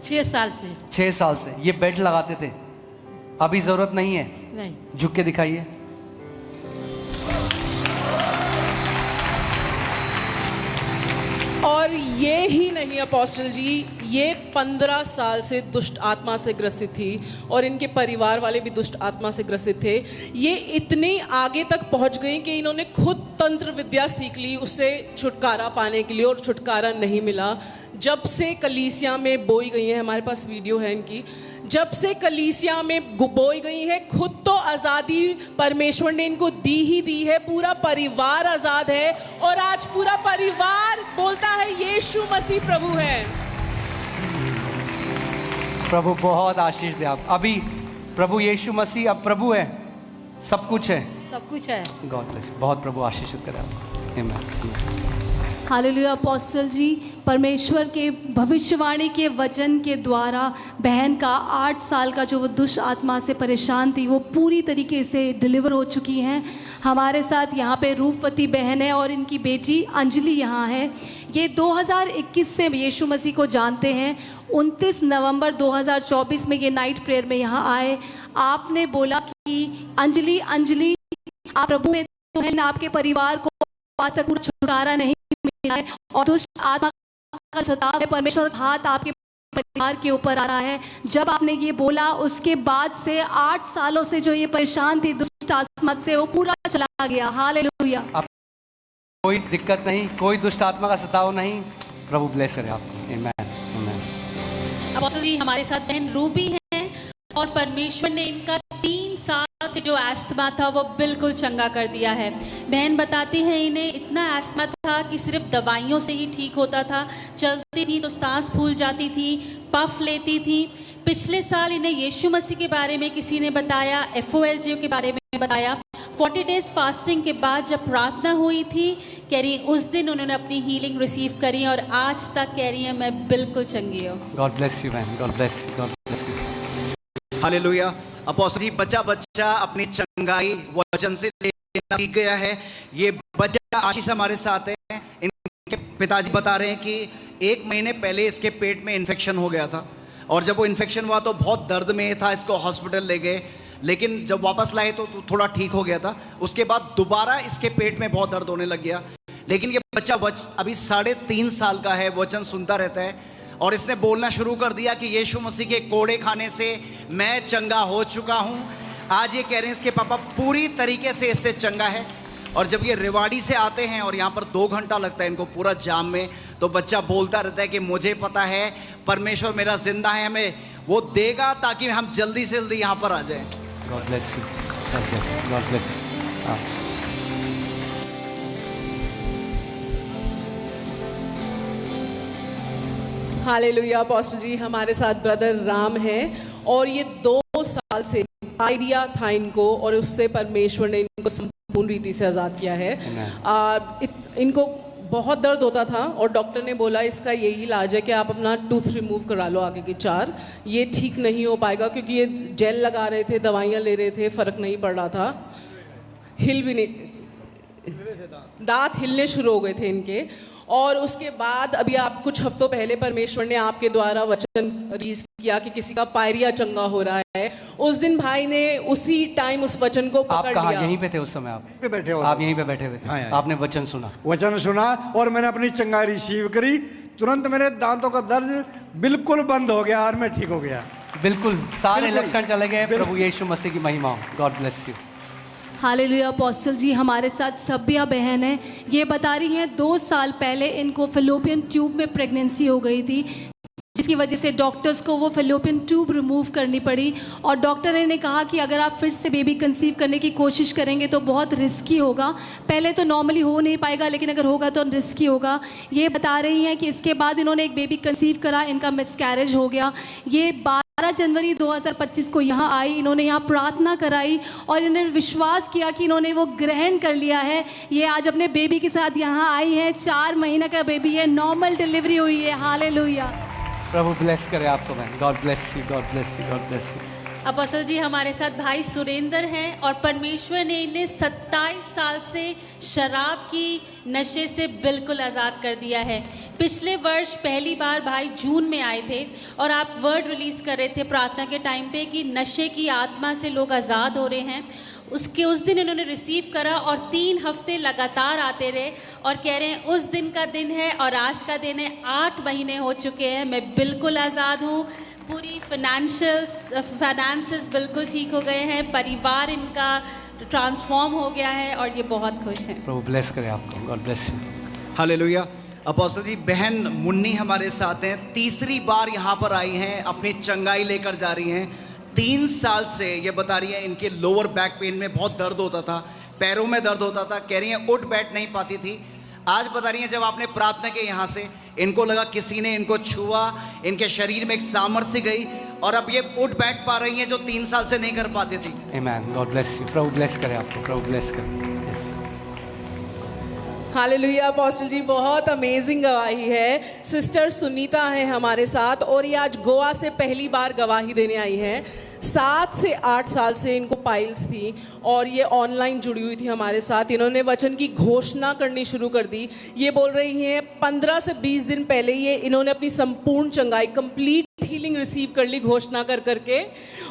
6 साल से। 6 साल से ये बेल्ट लगाते थे, अभी जरूरत नहीं है? नहीं। झुक के दिखाइए। और ये ही नहीं अपोस्टल जी, ये 15 साल से दुष्ट आत्मा से ग्रसित थी और इनके परिवार वाले भी दुष्ट आत्मा से ग्रसित थे। ये इतने आगे तक पहुंच गई कि इन्होंने खुद तंत्र विद्या सीख ली उससे छुटकारा पाने के लिए, और छुटकारा नहीं मिला। जब से कलीसिया में बोई गई है, हमारे पास वीडियो है इनकी, जब से कलीसिया में बोई गई है, खुद तो आज़ादी परमेश्वर ने इनको दी ही दी है, पूरा परिवार आज़ाद है और आज पूरा परिवार बोलता है यीशु मसीह प्रभु है। प्रभु बहुत आशीष दे आप। अभी प्रभु यीशु मसीह अब प्रभु है, सब कुछ है, सब कुछ है। God bless. बहुत प्रभु आशीषित करे आपको। आमीन। हालेलुया। अपोस्टल जी, परमेश्वर के भविष्यवाणी के वचन के द्वारा बहन का 8 साल का जो वो दुष्ट आत्मा से परेशान थी वो पूरी तरीके से डिलीवर हो चुकी हैं। हमारे साथ यहाँ पे रूपवती बहन है और इनकी बेटी अंजलि यहाँ है। ये 2021 से यीशु मसीह को जानते हैं। 29 नवंबर 2024 में ये नाइट प्रेयर में यहाँ आए। आपने बोला कि अंजलि आप प्रभु में तो है, आपके परिवार को आज तक पूरा छुटकारा नहीं मिला है और दुष्ट आत्मा का सताव है, परमेश्वर का हाथ आपके परिवार के ऊपर आ रहा है। जब आपने ये बोला उसके बाद से 8 सालों से जो ये परेशान थी दुष्ट आत्मा से, वो पूरा चला गया। हालेलुया। कोई दिक्कत नहीं, कोई दुष्ट आत्मा का सताव नहीं। प्रभु ब्लेस करे आपको। आमीन, आमीन। अपोस्टल जी, हमारे साथ बहन रूबी है और परमेश्वर ने इनका 3 साल से जो एस्थमा था वो बिल्कुल चंगा कर दिया है। बहन बताती है इन्हें इतना एस्थमा था कि सिर्फ दवाइयों से ही ठीक होता था। चलती थी तो सांस फूल जाती थी, पफ लेती थी। पिछले साल इन्हें यीशु मसीह के बारे में किसी ने बताया, FOLJ के बारे में बताया। 40 डेज फास्टिंग के बाद जब प्रार्थना हुई थी, कह रही उस दिन उन्होंने अपनी हीलिंग रिसीव करी और आज तक कह रही है मैं बिल्कुल चंगी हूँ। God bless you man, God bless you, God bless you. Hallelujah. Apostle ji, बच्चा अपनी चंगाई वचन से लेना सीख गया है। ये बच्चा आशीष हमारे साथ है। इनके पिताजी बता रहे हैं कि 1 महीने पहले इसके पेट में इन्फेक्शन हो गया था और जब वो इन्फेक्शन हुआ तो बहुत दर्द में था, इसको हॉस्पिटल ले गए, लेकिन जब वापस लाए तो थोड़ा ठीक हो गया था। उसके बाद दोबारा इसके पेट में बहुत दर्द होने लग गया। लेकिन ये बच्चा अभी 3.5 साल का है, वचन सुनता रहता है और इसने बोलना शुरू कर दिया कि यीशु मसीह के कोड़े खाने से मैं चंगा हो चुका हूँ। आज ये कह रहे हैं इसके पापा पूरी तरीके से इससे चंगा है। और जब ये रेवाड़ी से आते हैं और यहाँ पर 2 घंटा लगता है इनको पूरा जाम में, तो बच्चा बोलता रहता है कि मुझे पता है परमेश्वर मेरा जिंदा है, हमें वो देगा ताकि हम जल्दी से जल्दी यहाँ पर आ जाएं। God bless you, God bless you, God bless you. Hallelujah. Apostle ji, हमारे साथ ब्रदर राम हैं और ये 2 साल से डायरिया था इनको और उससे परमेश्वर ने इनको संपूर्ण रीति से आज़ाद किया है। इनको बहुत दर्द होता था और डॉक्टर ने बोला इसका यही इलाज है कि आप अपना टूथ रिमूव करा लो आगे की 4। ये ठीक नहीं हो पाएगा क्योंकि ये जेल लगा रहे थे, दवाइयाँ ले रहे थे, फ़र्क नहीं पड़ रहा था, हिल भी नहीं, दांत हिलने शुरू हो गए थे इनके। और उसके बाद अभी आप कुछ हफ्तों पहले परमेश्वर ने आपके द्वारा वचन रिलीज किया कि किसी का पायरिया चंगा हो रहा है। उस दिन भाई ने उसी टाइम उस वचन को पकड़ लिया। आप कहाँ? यहीं पे थे उस समय? आप पे बैठे हो? आप यहीं पे बैठे हुए थे। हाँ, आपने वचन सुना और मैंने अपनी चंगाई रिसीव करी। तुरंत मेरे दांतों का दर्द बिल्कुल बंद हो गया और मैं ठीक हो गया। बिल्कुल सारे बिल्कुल। लक्षण चले गए। प्रभु यीशु मसीह की महिमा हो। God bless you. Hallelujah. Apostle ji, हमारे साथ सभ्या बहन है। ये बता रही हैं 2 साल पहले इनको फेलोपियन ट्यूब में प्रेगनेंसी हो गई थी, जिसकी वजह से डॉक्टर्स को वो फेलोपियन ट्यूब रिमूव करनी पड़ी और डॉक्टर ने कहा कि अगर आप फिर से बेबी कंसीव करने की कोशिश करेंगे तो बहुत रिस्की होगा। पहले तो नॉर्मली हो नहीं पाएगा, लेकिन अगर होगा तो रिस्की होगा। ये बता रही हैं कि इसके बाद इन्होंने एक बेबी कंसीव करा, इनका मिसकैरेज हो गया। ये 12 जनवरी 2025 को यहाँ आई, इन्होंने यहाँ प्रार्थना कराई और इन्होंने विश्वास किया कि इन्होंने वो ग्रहण कर लिया है। ये आज अपने बेबी के साथ यहाँ आई है। 4 महीने का बेबी है, नॉर्मल डिलीवरी हुई है। हालेलुया। प्रभु ब्लेस करे आपको मैन। God bless you, God bless you, God bless you. Apostle ji हमारे साथ भाई सुरेंद्र हैं और परमेश्वर ने इन्हें 27 साल से शराब की नशे से बिल्कुल आज़ाद कर दिया है। पिछले वर्ष पहली बार भाई जून में आए थे और आप वर्ड रिलीज़ कर रहे थे प्रार्थना के टाइम पे कि नशे की आत्मा से लोग आज़ाद हो रहे हैं। उस दिन इन्होंने रिसीव करा और 3 हफ्ते लगातार आते रहे और कह रहे हैं उस दिन का दिन है और आज का दिन है। 8 महीने हो चुके हैं, मैं बिल्कुल आज़ाद हूँ। पूरी फाइनेंसेस बिल्कुल ठीक हो गए हैं, परिवार इनका ट्रांसफॉर्म हो गया है और ये बहुत खुश हैं। प्रभु ब्लेस करे आपको, god bless you. Hallelujah. Apostle ji बहन मुन्नी हमारे साथ हैं, तीसरी बार यहाँ पर आई हैं, अपनी चंगाई लेकर जा रही हैं। 3 साल से ये बता रही है इनके लोअर बैक पेन में बहुत दर्द होता था, पैरों में दर्द होता था, कह रही हैं उठ बैठ नहीं पाती थी। आज बता रही हैं जब आपने प्रार्थना की यहाँ से, इनको लगा किसी ने इनको छुआ, इनके शरीर में एक सामर्थ्य गई और अब ये उठ बैठ पा रही हैं जो 3 साल से नहीं कर पाती थी। Amen, God bless you. प्रभु ब्लेस करे आपको, प्रभु ब्लेस करे। Yes, hallelujah. अपोस्टल जी बहुत अमेजिंग गवाही है। सिस्टर सुनीता है हमारे साथ और ये आज गोवा से पहली बार गवाही देने आई है। 7 से 8 साल से इनको पाइल्स थी और ये ऑनलाइन जुड़ी हुई थी हमारे साथ। इन्होंने वचन की घोषणा करनी शुरू कर दी। ये बोल रही हैं 15 से 20 दिन पहले ये इन्होंने अपनी संपूर्ण चंगाई, कंप्लीट हीलिंग रिसीव कर ली घोषणा कर करके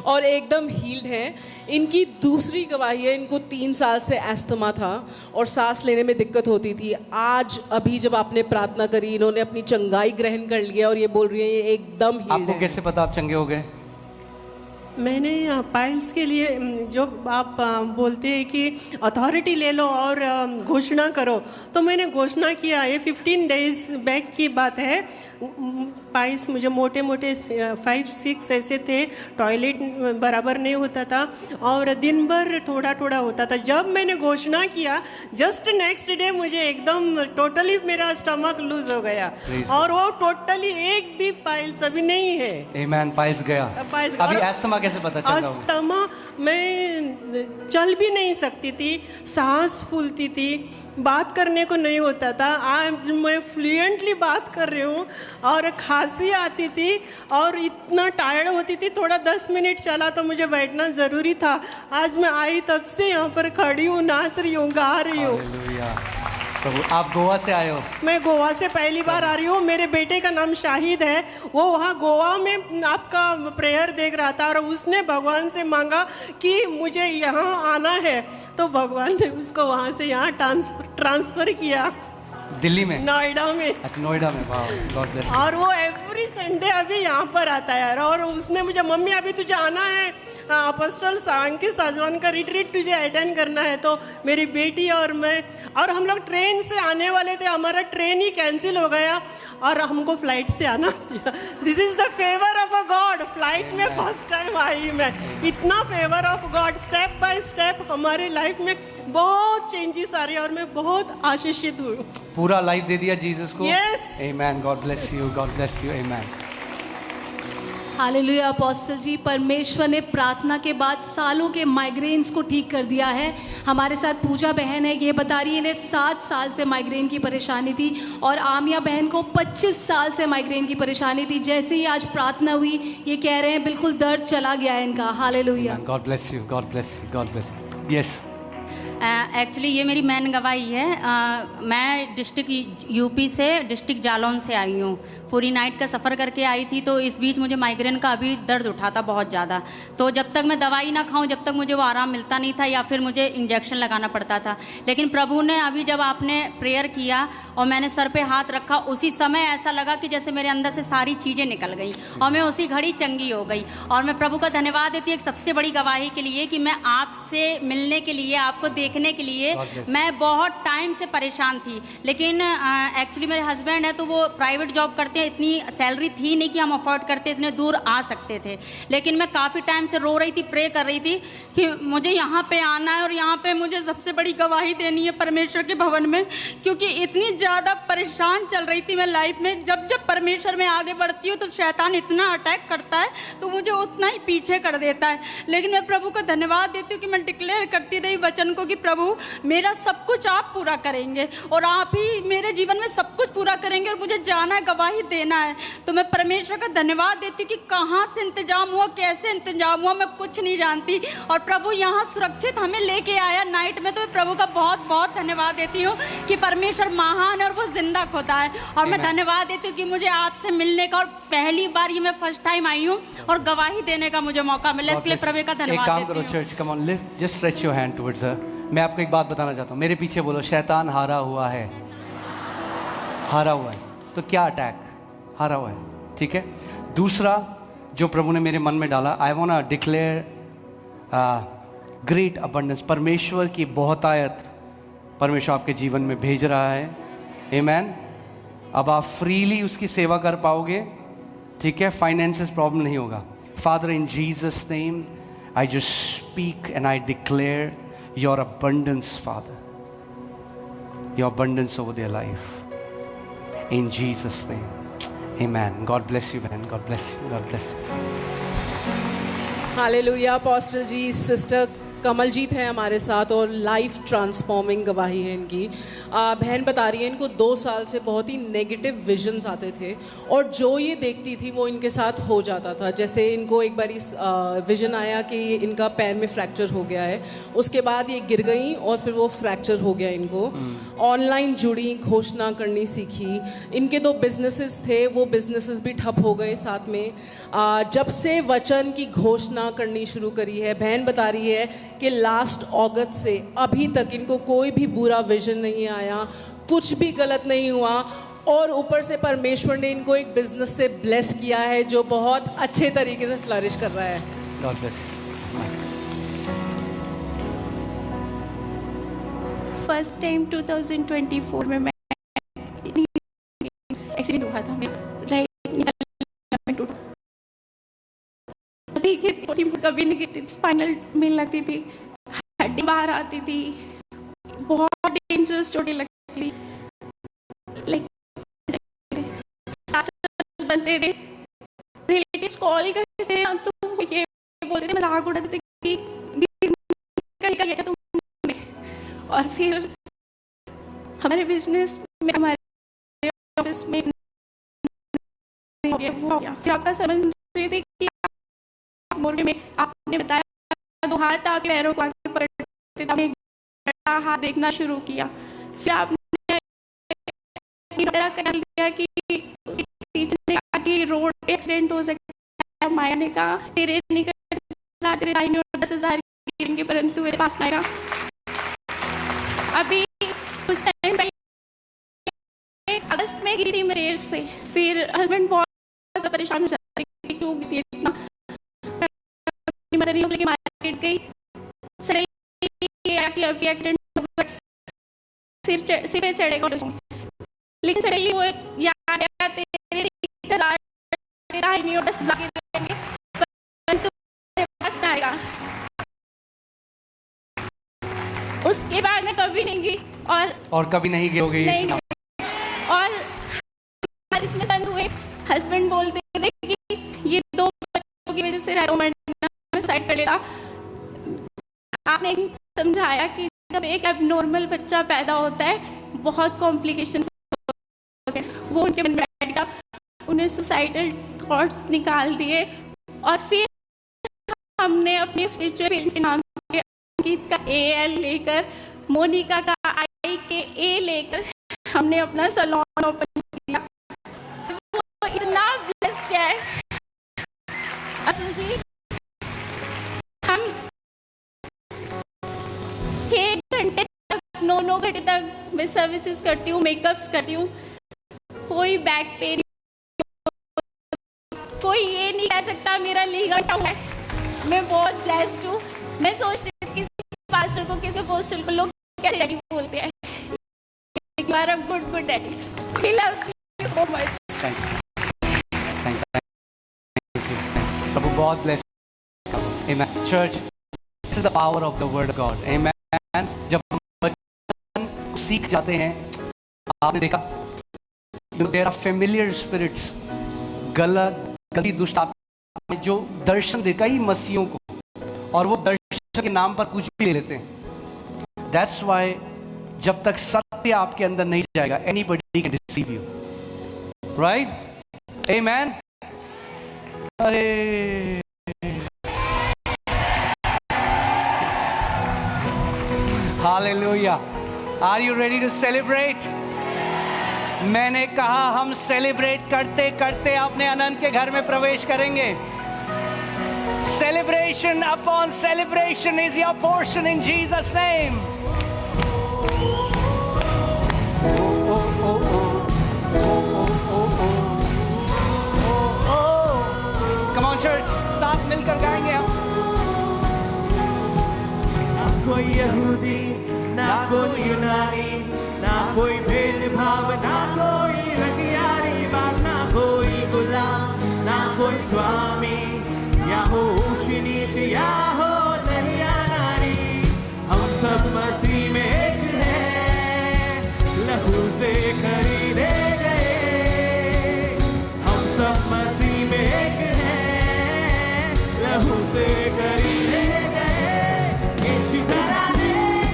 और एकदम हील्ड हैं। इनकी दूसरी गवाही है, इनको 3 साल से एस्थमा था और सांस लेने में दिक्कत होती थी। आज अभी जब आपने प्रार्थना करी इन्होंने अपनी चंगाई ग्रहण कर लिया और ये बोल रही है ये एकदम हील्ड आपको है। कैसे पता आप चंगे हो गए? मैंने पाइल्स के लिए जो आप बोलते हैं कि अथॉरिटी ले लो और घोषणा करो, तो मैंने घोषणा किया। ये 15 डेज बैक की बात है। पाइल्स मुझे मोटे मोटे 5-6 ऐसे थे, टॉयलेट बराबर नहीं होता था और दिन भर थोड़ा थोड़ा होता था। जब मैंने घोषणा किया जस्ट नेक्स्ट डे मुझे एकदम टोटली मेरा स्टमक लूज हो गया और वो टोटली एक भी पाइल्स अभी नहीं है। आमेन, पाइल्स गया। पाइल्स अभी एस्थमा कैसे पता चला? अस्थमा मैं चल भी नहीं सकती थी, सांस फूलती थी, बात करने को नहीं होता था। आज मैं फ्लुएंटली बात कर रही हूँ और खांसी आती थी और इतना टायर्ड होती थी। थोड़ा 10 मिनट चला तो मुझे बैठना ज़रूरी था। आज मैं आई तब से यहाँ पर खड़ी हूँ, नाच रही हूँ, गा रही हूँ। हालेलुया। प्रभु, आप गोवा से आए हो? मैं गोवा से पहली बार आ रही हूँ। मेरे बेटे का नाम शाहिद है, वो वहाँ गोवा में आपका प्रेयर देख रहा था और उसने भगवान से मांगा कि मुझे यहाँ आना है, तो भगवान ने उसको वहाँ से यहाँ ट्रांसफ़र किया। दिल्ली में? नोएडा में। अच्छा, नोएडा में। वाह, गॉड ब्लेस यू। और वो एवरी संडे अभी यहाँ पर आता है और उसने मुझे, मम्मी अभी तुझे आना है अपोस्टल सांकी साजवान का रिट्रीट तुझे अटेंड करना है। तो मेरी बेटी और मैं और हम लोग ट्रेन से आने वाले थे, हमारा ट्रेन ही कैंसिल हो गया और हमको फ्लाइट से आना था। This is the favour of a God. Flight में फर्स्ट टाइम आई मैं। इतना favour of God, step by step हमारे लाइफ में बहुत चेंजेस आ रही है और मैं बहुत आशीषित हूँ। पूरा लाइफ दे दिया जीसस को। Yes. Amen, God bless you, God bless you. Amen. Hallelujah. Apostle ji परमेश्वर ने प्रार्थना के बाद सालों के माइग्रेन्स को ठीक कर दिया है। हमारे साथ पूजा बहन है, ये बता रही है इन्हें 7 साल से माइग्रेन की परेशानी थी और आमिया बहन को 25 साल से माइग्रेन की परेशानी थी। जैसे ही आज प्रार्थना हुई ये कह रहे हैं बिल्कुल दर्द चला गया है इनका। Hallelujah. God bless you, God bless you, God bless you. Yes, actually ये मेरी मैन गवाही है। मैं डिस्ट्रिक्ट यूपी से, डिस्ट्रिक्ट जालौन से आई हूँ। पूरी नाइट का सफ़र करके आई थी, तो इस बीच मुझे माइग्रेन का अभी दर्द उठा था बहुत ज़्यादा। तो जब तक मैं दवाई ना खाऊं जब तक मुझे वो आराम मिलता नहीं था या फिर मुझे इंजेक्शन लगाना पड़ता था। लेकिन प्रभु ने अभी जब आपने प्रेयर किया और मैंने सर पे हाथ रखा, उसी समय ऐसा लगा कि जैसे मेरे अंदर से सारी चीज़ें निकल गई और मैं उसी घड़ी चंगी हो गई। और मैं प्रभु का धन्यवाद देती हूँ एक सबसे बड़ी गवाही के लिए कि मैं आपसे मिलने के लिए, आपको देखने के लिए मैं बहुत टाइम से परेशान थी। लेकिन एक्चुअली मेरे हस्बैंड है तो वो प्राइवेट जॉब करते हैं, इतनी सैलरी थी नहीं कि हम अफोर्ड करते इतने दूर आ सकते थे। लेकिन मैं काफ़ी टाइम से रो रही थी, प्रे कर रही थी कि मुझे यहाँ पे आना है और यहाँ पे मुझे सबसे बड़ी गवाही देनी है परमेश्वर के भवन में, क्योंकि इतनी ज़्यादा परेशान चल रही थी मैं लाइफ में। जब जब परमेश्वर में आगे बढ़ती हूँ तो शैतान इतना अटैक करता है तो मुझे उतना ही पीछे कर देता है। लेकिन मैं प्रभु का धन्यवाद देती हूँ कि मैं डिक्लेयर करती रही वचन को कि प्रभु मेरा सब कुछ आप पूरा करेंगे और आप ही मेरे जीवन में सब कुछ पूरा करेंगे और मुझे जाना है, गवाही देना है। तो मैं परमेश्वर का धन्यवाद देती हूँ कि कहाँ से इंतजाम हुआ, कैसे इंतजाम हुआ, मैं कुछ नहीं जानती और प्रभु यहाँ सुरक्षित हमें लेके आया नाइट में। तो मैं प्रभु का बहुत बहुत धन्यवाद देती हूँ कि परमेश्वर महान है और वो जिंदा खोता है। और मैं धन्यवाद देती हूँ कि मुझे आपसे मिलने का और पहली बार ये मैं फर्स्ट टाइम आई हूँ और गवाही देने का मुझे मौका मिला, इसके लिए प्रभु का धन्यवाद एक काम करो देती हूँ। Church, come on lift, just stretch your hand towards हर। मैं आपको एक बात बताना चाहता हूँ, मेरे पीछे बोलो, शैतान हारा हुआ है, हारा हुआ है। तो क्या अटैक? हारा हुआ है, ठीक है। दूसरा जो प्रभु ने मेरे मन में डाला, I want to declare great abundance. परमेश्वर की बहुतायत परमेश्वर आपके जीवन में भेज रहा है, आमेन। अब आप फ्रीली उसकी सेवा कर पाओगे, ठीक है। फाइनेंसेस प्रॉब्लम नहीं होगा। Father, in Jesus name I just speak and I declare your abundance, father, your abundance over their life, in Jesus name, amen. God bless you man, God bless you, God bless you. Hallelujah. Apostle ji, sister Kamaljit है हमारे साथ और life transforming गवाही है इनकी। बहन बता रही है इनको 2 साल से बहुत ही नेगेटिव विजन्स आते थे और जो ये देखती थी वो इनके साथ हो जाता था। जैसे इनको एक बार विजन आया कि इनका पैर में फ्रैक्चर हो गया है, उसके बाद ये गिर गई और फिर वो फ्रैक्चर हो गया इनको। ऑनलाइन जुड़ी, घोषणा करनी सीखी। इनके 2 बिजनेसेस थे, वो बिजनेसेस भी ठप हो गए साथ में। जब से वचन की घोषणा करनी शुरू करी है, बहन बता रही है कि लास्ट अगस्त से अभी तक इनको कोई भी बुरा विजन नहीं आया, कुछ भी गलत नहीं हुआ और ऊपर से परमेश्वर ने इनको एक बिजनेस से ब्लेस किया है जो बहुत अच्छे तरीके से फ्लरिश कर रहा है। God bless you. First time 2024 में मैं एक्सीडेंट हुआ था, राइट टूटा, ठीक है, कभी नहीं गिरती, स्पाइनल में लगती थी, हड्डी बाहर आती थी, बहुत डेंजरस चोटें लगती थी, लाइक बनते थे, रिलेटिव्स कॉल करते थे तो वो ये बोलते थे, मजाक उड़ाते थे कि निकल गया तुमने। और फिर हमारे बिजनेस में, हमारे ऑफिस में हो गया, वो हो गया। फिर आपका समझ रही थी कि मोर्गे में आपने बताया 2 हाथ आपके पैरों को आगे पड़ते थे, एक बड़ा हाथ देखना शुरू किया। फिर आपने कर दिया कि टीचर ने कहा कि रोड पे एक्सीडेंट हो सकता है। माया ने कहा तेरे निकट 10,000 गिरेंगे परंतु मेरे पास आएगा। अभी कुछ टाइम पहले अगस्त में गिरी थी मैं चेयर से, फिर हस्बैंड बहुत ज़्यादा परेशान हो जाते थे, क्यों गिरती है इतना, मदर लेके मार्केट गई, सडनली अभी एक्सीडेंट हो गया, सिर पे चढ़ेगा, लेकिन सडनली वो याद आया तेरे 10,000 देंगे परंतु मेरे पास ना आएगा। उसके बाद मैं कभी नहीं गई और कभी नहीं गिरोगे ये सुना। और बारिश में सन हुए, हस्बैंड बोलते थे कि ये 2 बच्चों की वजह से सुसाइड कर लेगा। आपने समझाया कि जब एक एबनॉर्मल बच्चा पैदा होता है बहुत कॉम्प्लिकेशंस होते हैं, वो उनके मन में बैठ गया, उन्हें सुसाइडल थॉट्स निकाल दिए। और फिर हमने अपने स्पिरिचुअल पेरेंट्स के नाम से अंकित का AL लेकर, मोनिका का IKA लेकर हमने अपना सैलून ओपन किया। वो इतना ब्लेस्ड है असल जी। हम 6 घंटे तक 9 घंटे तक मैं सर्विसेज करती हूँ, मेकअप्स करती हूँ, कोई बैक पेन, कोई ये नहीं कह सकता मेरा लीगल है। मैं बहुत ब्लेस्ड हूँ। मैं सोचती हूँ किसी पास्टर को, किसी अपोस्टल को लोग कैसे डैडी बोलते हैं, you are a good daddy. We love you so much. Thank you. प्रभु बहुत bless. Amen. Church, this is the power of the word of god. Amen. जब हम वचन सीख जाते हैं, आपने देखा देयर आर फेमिलियर स्पिरिट्स, गलती दुष्ट आत्मा जो दर्शन दे कई मसीहों को, और वो दर्शन के नाम पर कुछ भी ले लेते हैं। दैट्स वाई जब तक सत्य आपके अंदर नहीं जाएगा, anybody can deceive you, right? Amen. अरे hallelujah. Are you ready to celebrate? मैंने कहा हम सेलिब्रेट करते करते अपने अनंत के घर में प्रवेश करेंगे। Celebration upon celebration is your portion in Jesus name. Come on church, साथ मिलकर गाएंगे हम। ना कोई यहूदी, ना कोई यूनानी, ना कोई भेदभाव, ना कोई रंगियारी बात, ना कोई गुलाम, ना कोई स्वामी, या हो ऊंच नीच, या हो नर या नारी, हम सब मसीह में एक हैं, लहू से खरीदे गए। हम सब मसीह में एक हैं, लहू से खरीदे गए। यीशु घराने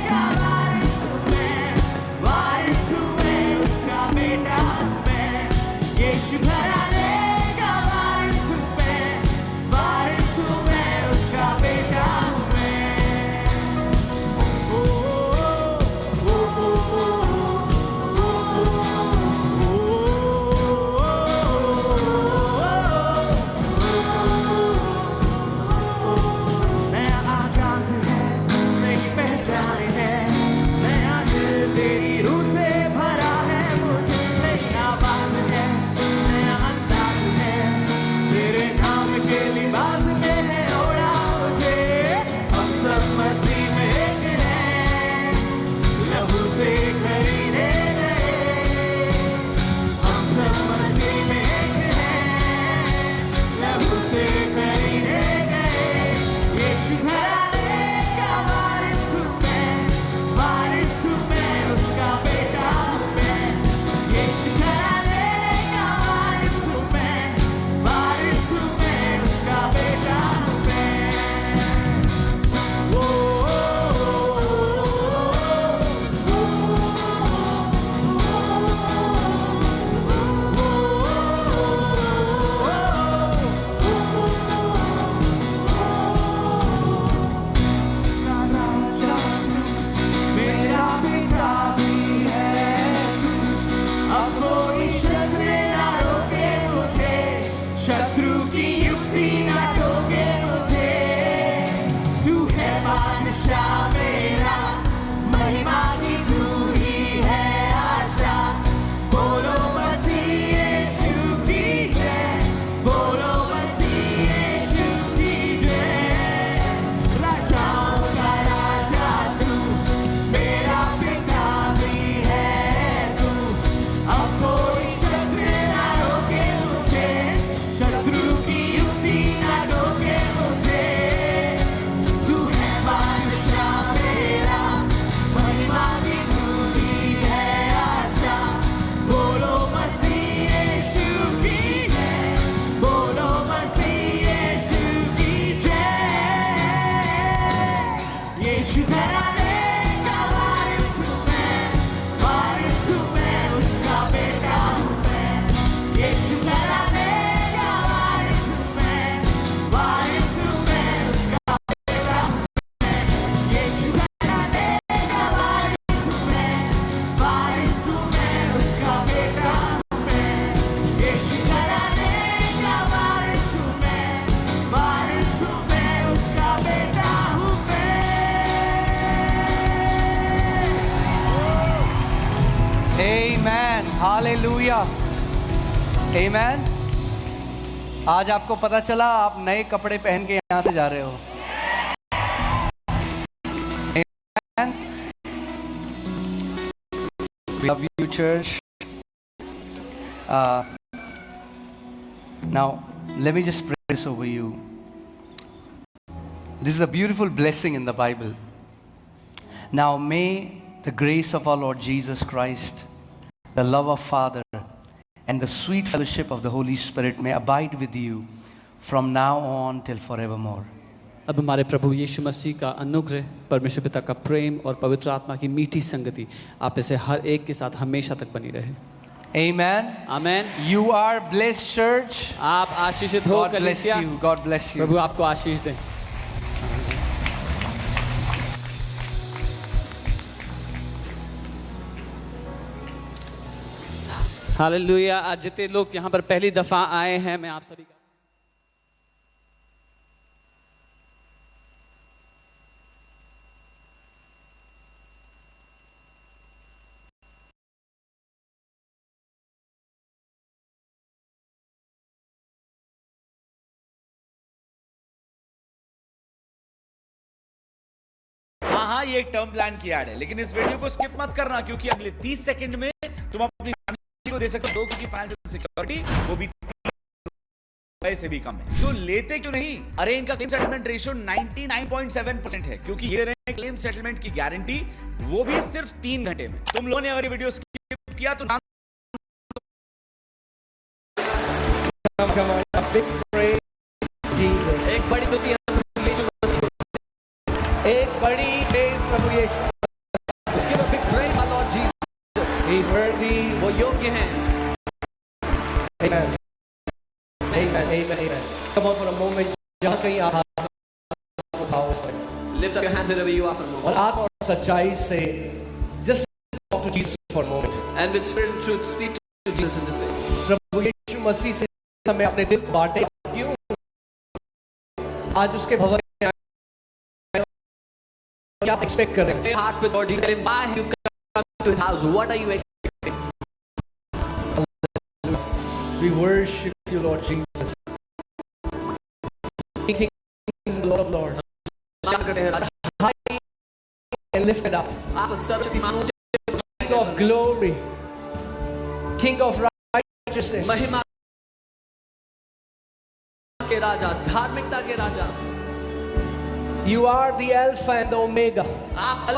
का वारिस हूँ मैं, उसका बेटा हूँ मैं। यीशु घराने का वारिस हूँ मैं, उसका बेटा हूँ मैं। ओ ओ ओ ओ नया आगाज है, नई पहचान है, नया दिल तेरी रूह से भरा है। मुझे नई आवाज है, नया अंदाज है, तेरे नाम के लिबास में है ओढ़ा मुझे। हम सब मसीह में एक हैं, लहू से खरीदे गए। हम सब मसीह में एक हैं, लहू से खरीदे गए। यीशु घराने का वारिस हूँ मैं, उसका बेटा हूँ मैं। यीशु घराने का वारिस हूँ मैं, उसका बेटा हूँ मैं। ओ राजा तू, मेरा बेटा भी है तू। अब कोई शस्त्र ना रोके मुझे, शत्रु की युक्ति ना टोके मुझे। तू है बादशाह मेरा, महिमा की तू ही है आशा। बोलो मसीह यीशु की जय, बोलो मसीह यीशु की जय। राजाओं का राजा तू, मेरा पिता भी है तू। अब कोई शस्त्र ना रोके मुझे, शत्रु की युक्ति ना टोके मुझे। तू है बादशाह मेरा, महिमा की तू ही है आशा। बोलो मसीह यीशु की जय, बोलो मसीह यीशु की जय। यीशु घराने का वारिस हूँ मैं, उसका बेटा हूँ मैं। यीशु घराने का वारिस हूँ मैं, उसका बेटा हूँ मैं। यीशु घराने का वारिस हूँ मैं, उसका बेटा हूँ मैं। यीशु घराने का वारिस हूँ मैं, उसका बेटा हूँ मैं। आमेन, हालेलुया, आमेन। आज आपको पता चला आप नए कपड़े पहन के यहाँ से जा रहे हो। Amen. We love you, church. Now, let me just pray this over you. This is a beautiful blessing in the Bible. Now, may the grace of our Lord Jesus Christ, the love of Father, and the sweet fellowship of the Holy Spirit may abide with you from now on till forevermore. अब हमारे प्रभु यीशु मसीह का अनुग्रह, परमेश्वर पिता का प्रेम और पवित्र आत्मा की मीठी संगति आप इसे हर एक के साथ हमेशा तक बनी रहे। Amen. Amen. You are blessed, church. आप आशीषित हो God bless कलीसिया। you. God bless you. प्रभु आपको आशीष दें। हालेलुया। आज जितने लोग यहाँ पर पहली दफा आए हैं, मैं आप सभी का हाँ, ये एक टर्म प्लान की ऐड है, लेकिन इस वीडियो को स्किप मत करना, क्योंकि अगले 30 सेकंड में तुम अपनी फैमिली को दे सकते हो, क्योंकि फाइनेंशियल सिक्योरिटी वो भी ₹30 से भी कम है। तो लेते क्यों नहीं? अरे इनका क्लेम सेटलमेंट रेशियो 99.7% है, क्योंकि ये रहे क्लेम सेटलमेंट की गारंटी, वो भी सिर्फ 3 घंटे में। तुम लोगों ने अगर ये वीडियो स्किप किया तो एक बड़ी स्तुति एक बड़ी praise Prabhu Yeshu. Let's give a big praise our Lord Jesus. He's worthy. वो योग्य हैं। Amen. Amen. Amen. Amen. Come on for a moment. जहाँ कहीं आप हाथ उठाओ इस वक्त। Lift up your hands wherever you are for a moment. और आप और सच्चाई से just talk to Jesus for a moment. And with spirit and truth, speak to Jesus in this day. प्रभु यीशु मसीह से हमें अपने दिल को बांटे। क्यों? आज उसके भवन में आए, क्या आप एक्सपेक्ट कर रहे हैं? Heart with Lord Jesus. Tell him why you come to his house. What are you expecting? We worship you, Lord Jesus. King and Lord of Lords. High and lifted up. आप सर्वशक्तिमान हो, King of glory. King of righteousness. महिमा के राजा, धार्मिकता के राजा। You are the Alpha and the Omega. आप